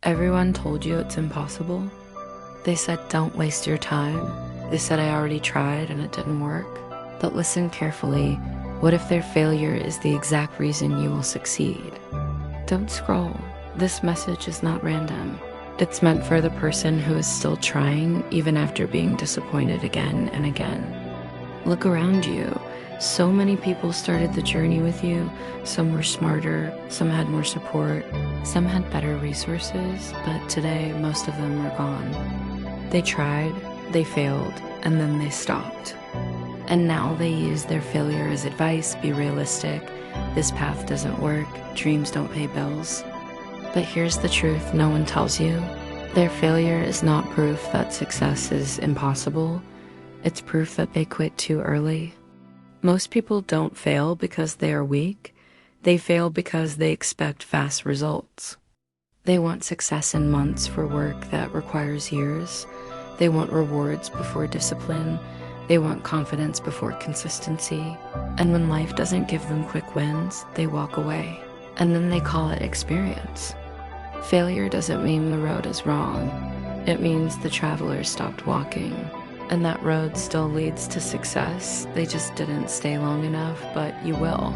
Everyone told you it's impossible. They said, don't waste your time. They said, I already tried and it didn't work. But listen carefully. What if their failure is the exact reason you will succeed? Don't scroll. This message is not random. It's meant for the person who is still trying, even after being disappointed again and again. Look around you. So many people started the journey with you. Some were smarter, some had more support, some had better resources, but today most of them are gone. They tried, they failed, and then they stopped. And now they use their failure as advice. Be realistic. This path doesn't work. Dreams don't pay bills. But here's the truth no one tells you. Their failure is not proof that success is impossible. It's proof that they quit too early. Most people don't fail because they are weak. They fail because they expect fast results. They want success in months for work that requires years. They want rewards before discipline. They want confidence before consistency. And when life doesn't give them quick wins, they walk away. And then they call it experience. Failure doesn't mean the road is wrong. It means the traveler stopped walking. And that road still leads to success. They just didn't stay long enough, but you will.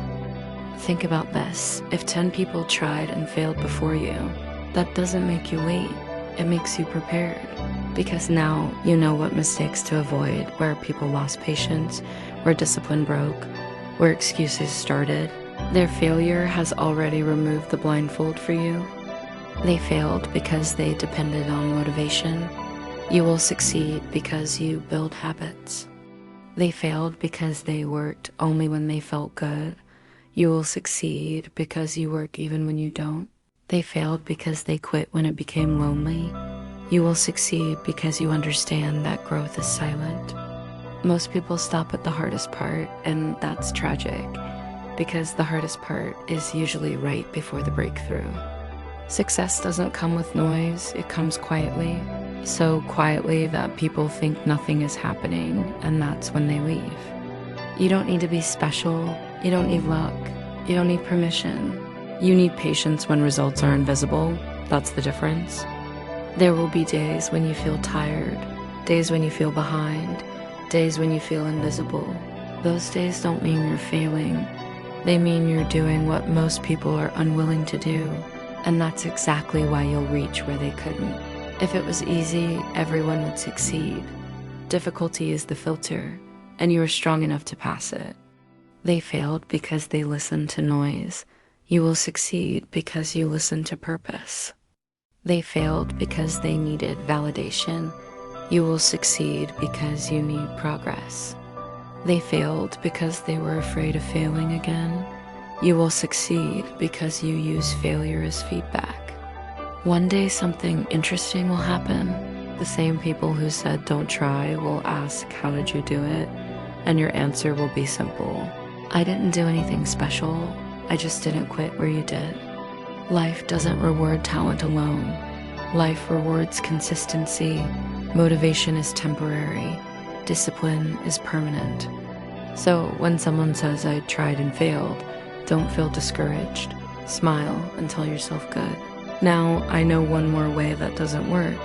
Think about this. If 10 people tried and failed before you, that doesn't make you wait. It makes you prepared. Because now you know what mistakes to avoid, where people lost patience, where discipline broke, where excuses started. Their failure has already removed the blindfold for you. They failed because they depended on motivation. You will succeed because you build habits. They failed because they worked only when they felt good. You will succeed because you work even when you don't. They failed because they quit when it became lonely. You will succeed because you understand that growth is silent. Most people stop at the hardest part, and that's tragic, because the hardest part is usually right before the breakthrough. Success doesn't come with noise, it comes quietly. So quietly that people think nothing is happening, and that's when they leave. You don't need to be special. You don't need luck. You don't need permission. You need patience when results are invisible. That's the difference. There will be days when you feel tired, days when you feel behind, days when you feel invisible. Those days don't mean you're failing. They mean you're doing what most people are unwilling to do, and that's exactly why you'll reach where they couldn't. If it was easy, everyone would succeed. Difficulty is the filter, and you are strong enough to pass it. They failed because they listened to noise. You will succeed because you listen to purpose. They failed because they needed validation. You will succeed because you need progress. They failed because they were afraid of failing again. You will succeed because you use failure as feedback. One day something interesting will happen. The same people who said don't try will ask, how did you do it? And your answer will be simple. I didn't do anything special. I just didn't quit where you did. Life doesn't reward talent alone. Life rewards consistency. Motivation is temporary. Discipline is permanent. So when someone says I tried and failed, don't feel discouraged. Smile and tell yourself good. Now I know one more way that doesn't work.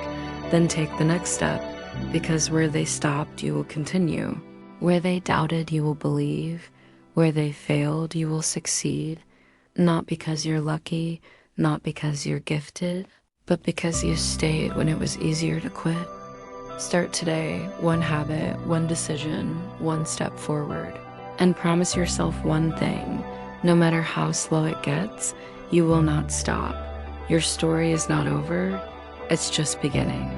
Then take the next step, because where they stopped, you will continue. Where they doubted, you will believe. Where they failed, you will succeed. Not because you're lucky, not because you're gifted, but because you stayed when it was easier to quit. Start today, one habit, one decision, one step forward. And promise yourself one thing. No matter how slow it gets, you will not stop. Your story is not over, it's just beginning.